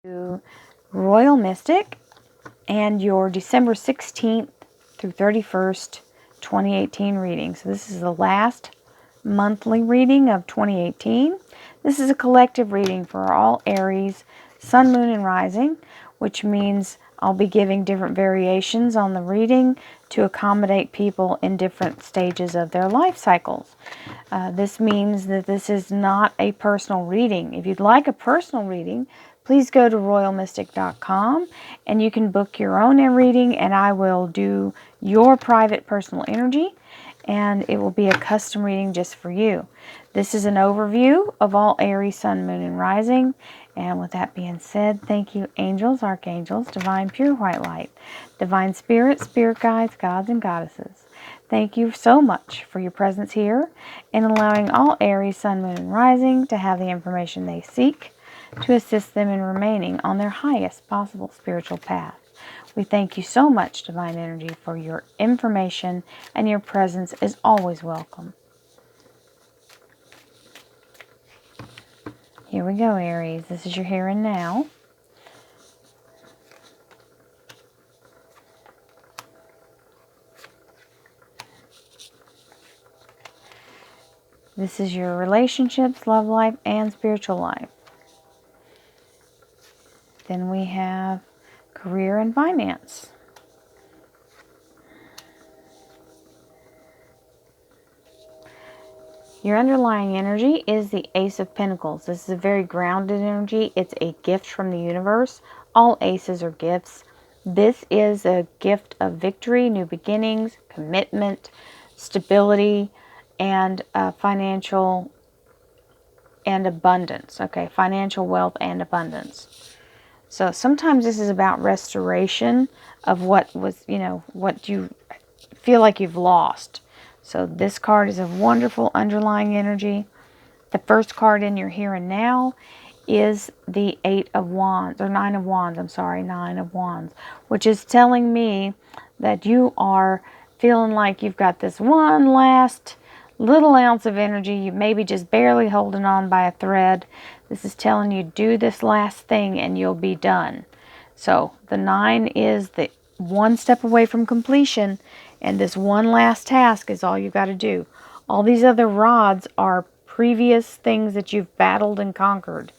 to Royal Mystic and your December 16th through 31st, 2018 reading. So this is the last monthly reading of 2018. This is a collective reading for all Aries, Sun, Moon, and Rising, which means I'll be giving different variations on the reading to accommodate people in different stages of their life cycles. This means that this is not a personal reading. If you'd like a personal reading, please go to royalmystic.com and you can book your own reading, and I will do your private personal energy, and it will be a custom reading just for you. This is an overview of all Aries, Sun, Moon, and Rising. And with that being said, thank you, angels, archangels, divine pure white light, divine spirit, spirit guides, gods, and goddesses. Thank you so much for your presence here and allowing all Aries, Sun, Moon, and Rising to have the information they seek to assist them in remaining on their highest possible spiritual path. We thank you so much, divine energy, for your information, and your presence is always welcome. Here we go, Aries. This is your here and now. This is your relationships, love life, and spiritual life. Then we have career and finance. Your underlying energy is the Ace of Pentacles. This is a very grounded energy. It's a gift from the universe. All aces are gifts. This is a gift of victory, new beginnings, commitment, stability, and financial and abundance. Okay, financial wealth and abundance. So sometimes this is about restoration of what was, what you feel like you've lost. So this card is a wonderful underlying energy. The first card in your here and now is the Nine of Wands, which is telling me that you are feeling like you've got this one last little ounce of energy. You may be just barely holding on by a thread. This is telling you, do this last thing and you'll be done. So the 9 is the one step away from completion, and this one last task is all you've got to do. All these other rods are previous things that you've battled and conquered.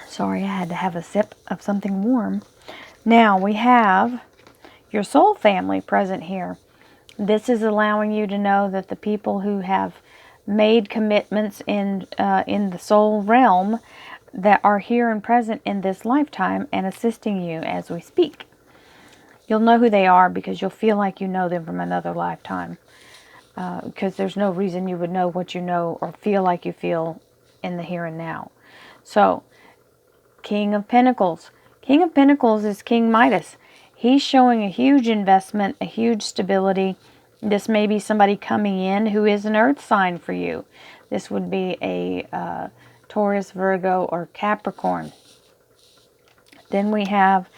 Sorry, I had to have a sip of something warm. Now we have your soul family present here. This is allowing you to know that the people who have made commitments in the soul realm that are here and present in this lifetime and assisting you as we speak. You'll know who they are because you'll feel like you know them from another lifetime. Because there's no reason you would know what you know or feel like you feel in the here and now. So, King of Pentacles. King of Pentacles is King Midas. He's showing a huge investment, a huge stability. This may be somebody coming in who is an earth sign for you. This would be a Taurus, Virgo, or Capricorn. Then we have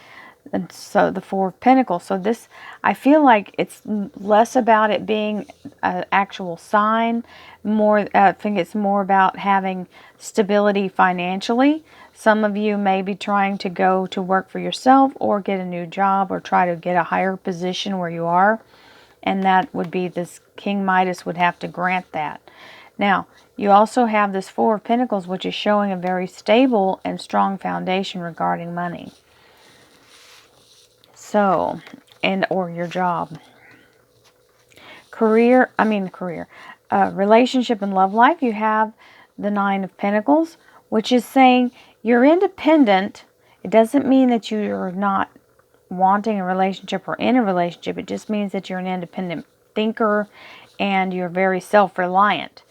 the Four of Pentacles. So this, I feel like it's less about it being an actual sign. I think it's more about having stability financially. Some of you may be trying to go to work for yourself or get a new job or try to get a higher position where you are. And that would be this King Midas would have to grant that. Now, you also have this Four of Pentacles, which is showing a very stable and strong foundation regarding money. So, or your job. Relationship and love life, you have the Nine of Pentacles, which is saying you're independent. It doesn't mean that you're not wanting a relationship or in a relationship. It just means that you're an independent thinker and you're very self-reliant.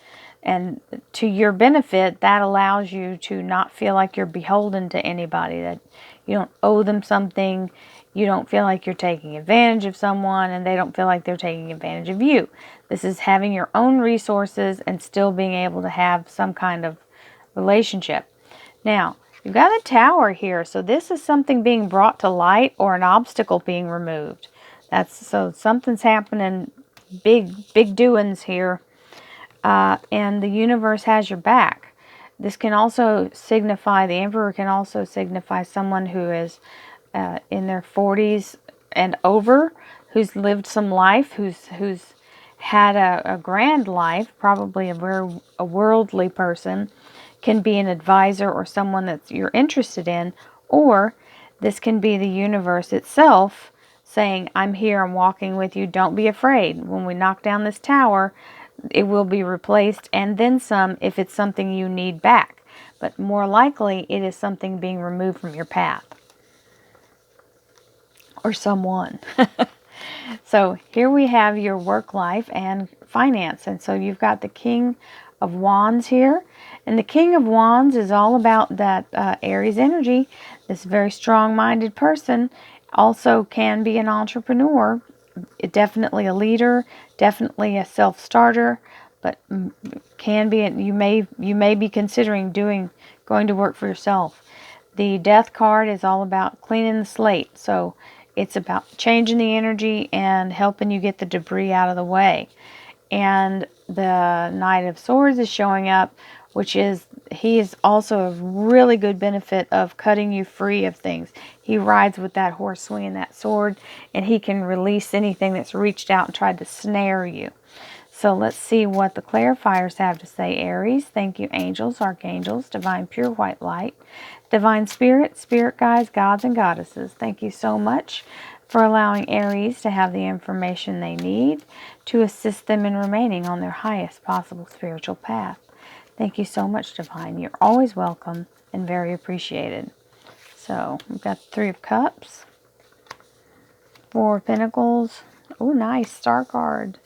And to your benefit, that allows you to not feel like you're beholden to anybody, that you don't owe them something. You don't feel like you're taking advantage of someone, and they don't feel like they're taking advantage of you. This is having your own resources and still being able to have some kind of relationship. Now, you've got a Tower here, so this is something being brought to light or an obstacle being removed. So something's happening, big doings here, and the universe has your back. This can also signify, the Emperor can also signify someone who is in their 40s and over, who's lived some life, who's had a grand life, probably a worldly person, can be an advisor or someone that you're interested in, or this can be the universe itself saying, I'm here, I'm walking with you, don't be afraid. When we knock down this tower, it will be replaced and then some if it's something you need back. But more likely, it is something being removed from your path. Or someone. So here we have your work life and finance. And so you've got the King of Wands here. And the King of Wands is all about that Aries energy. This very strong-minded person also can be an entrepreneur. Definitely a leader, definitely a self-starter, but can be, you may be considering going to work for yourself. The Death card is all about cleaning the slate. So it's about changing the energy and helping you get the debris out of the way. And the Knight of Swords is showing up, which is, he is also a really good benefit of cutting you free of things. He rides with that horse swinging that sword, and he can release anything that's reached out and tried to snare you. So let's see what the clarifiers have to say, Aries. Thank you, angels, archangels, divine pure white light, divine spirit, spirit guides, gods and goddesses. Thank you so much for allowing Aries to have the information they need to assist them in remaining on their highest possible spiritual path. Thank you so much, Divine. You're always welcome and very appreciated. So we've got the Three of Cups, Four of Pentacles. Oh, nice. Star card.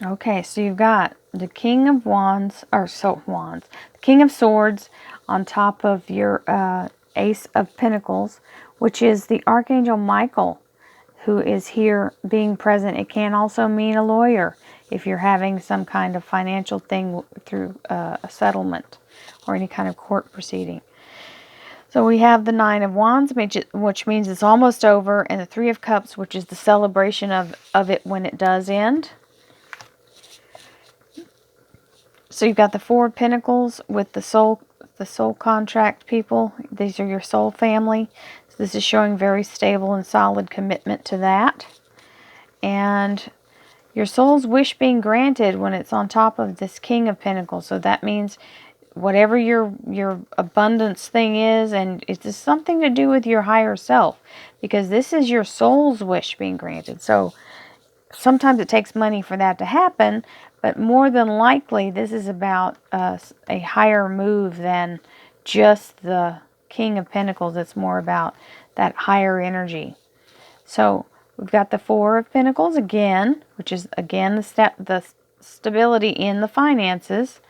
Okay, so you've got the King of Wands, the King of Swords on top of your Ace of Pentacles, which is the Archangel Michael, who is here being present. It can also mean a lawyer if you're having some kind of financial thing through a settlement or any kind of court proceeding. So we have the Nine of Wands, which means it's almost over, and the Three of Cups, which is the celebration of it when it does end. So you've got the Four of Pentacles with the soul contract people. These are your soul family. So this is showing very stable and solid commitment to that. And your soul's wish being granted when it's on top of this King of Pentacles. So that means whatever your abundance thing is, and it's something to do with your higher self, because this is your soul's wish being granted. So sometimes it takes money for that to happen, but more than likely this is about a higher move than just the King of Pentacles. It's more about that higher energy. So we've got the Four of Pentacles again, which is again the stability in the finances,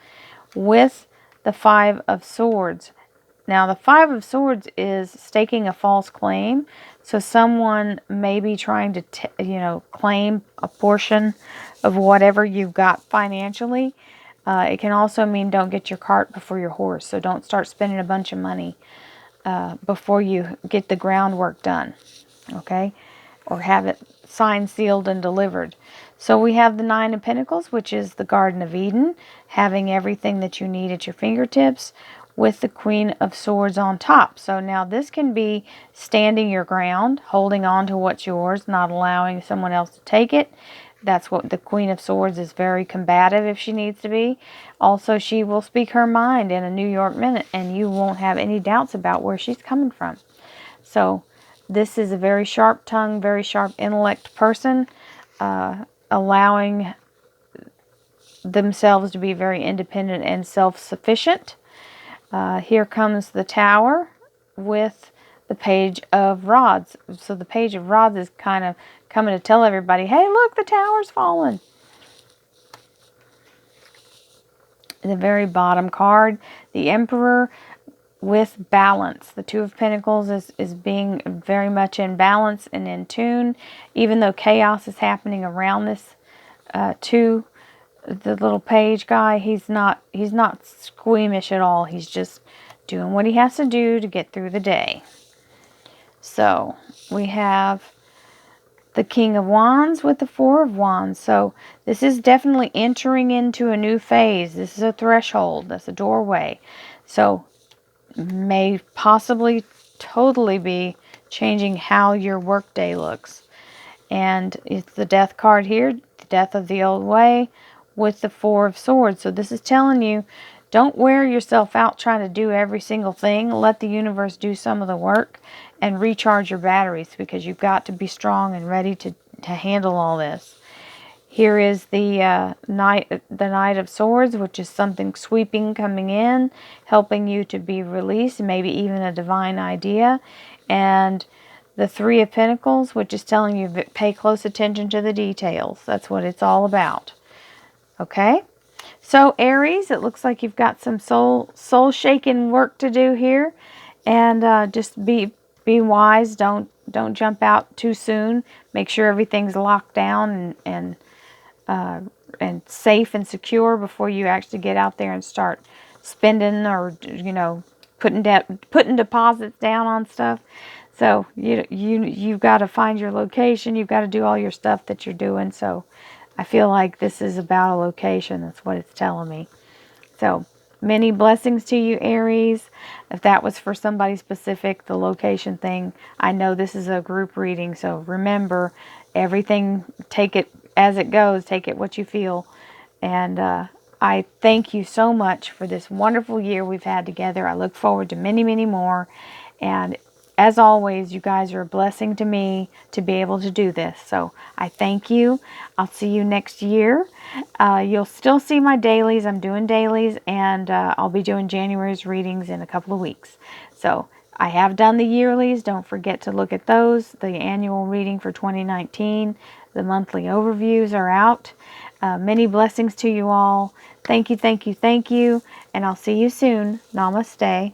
with the Five of Swords. Now the Five of Swords is staking a false claim. So someone may be trying to, claim a portion of whatever you've got financially. It can also mean don't get your cart before your horse. So don't start spending a bunch of money before you get the groundwork done. Okay? Or have it signed, sealed, and delivered. So we have the Nine of Pentacles, which is the Garden of Eden, having everything that you need at your fingertips, with the Queen of Swords on top. So now this can be standing your ground, holding on to what's yours, not allowing someone else to take it. That's what the Queen of Swords is, very combative if she needs to be. Also, she will speak her mind in a New York minute, and you won't have any doubts about where she's coming from. So this is a very sharp-tongued, very sharp intellect person, allowing themselves to be very independent and self-sufficient. Here comes the Tower with the Page of Rods. So the Page of Rods is kind of coming to tell everybody, hey, look, the tower's fallen. The very bottom card, the Emperor with balance. The Two of Pentacles is being very much in balance and in tune, even though chaos is happening around this two. The little page guy, he's not squeamish at all. He's just doing what he has to do to get through the day. So we have the King of Wands with the Four of Wands. So this is definitely entering into a new phase. This is a threshold. That's a doorway. So may possibly totally be changing how your workday looks. And it's the Death card here, the death of the old way with the Four of Swords. So this is telling you, don't wear yourself out trying to do every single thing. Let the universe do some of the work and recharge your batteries, because you've got to be strong and ready to handle all this. Here is the Knight of Swords, which is something sweeping coming in, helping you to be released, maybe even a divine idea. And the Three of Pentacles, which is telling you to pay close attention to the details. That's what it's all about. Okay? So Aries, it looks like you've got some soul-shaking work to do here. And just be wise. Don't jump out too soon. Make sure everything's locked down and safe and secure before you actually get out there and start spending, or putting deposits down on stuff. So you've got to find your location. You've got to do all your stuff that you're doing. So I feel like this is about a location. That's what it's telling me. So many blessings to you, Aries. If that was for somebody specific, the location thing, I know this is a group reading. So remember, everything, take it as it goes. Take it what you feel. And I thank you so much for this wonderful year we've had together. I look forward to many, many more. And as always, you guys are a blessing to me to be able to do this. So I thank you. I'll see you next year. You'll still see my dailies. I'm doing dailies, and I'll be doing January's readings in a couple of weeks. So I have done the yearlies. Don't forget to look at those. The annual reading for 2019. The monthly overviews are out. Many blessings to you all. Thank you, thank you, thank you. And I'll see you soon. Namaste.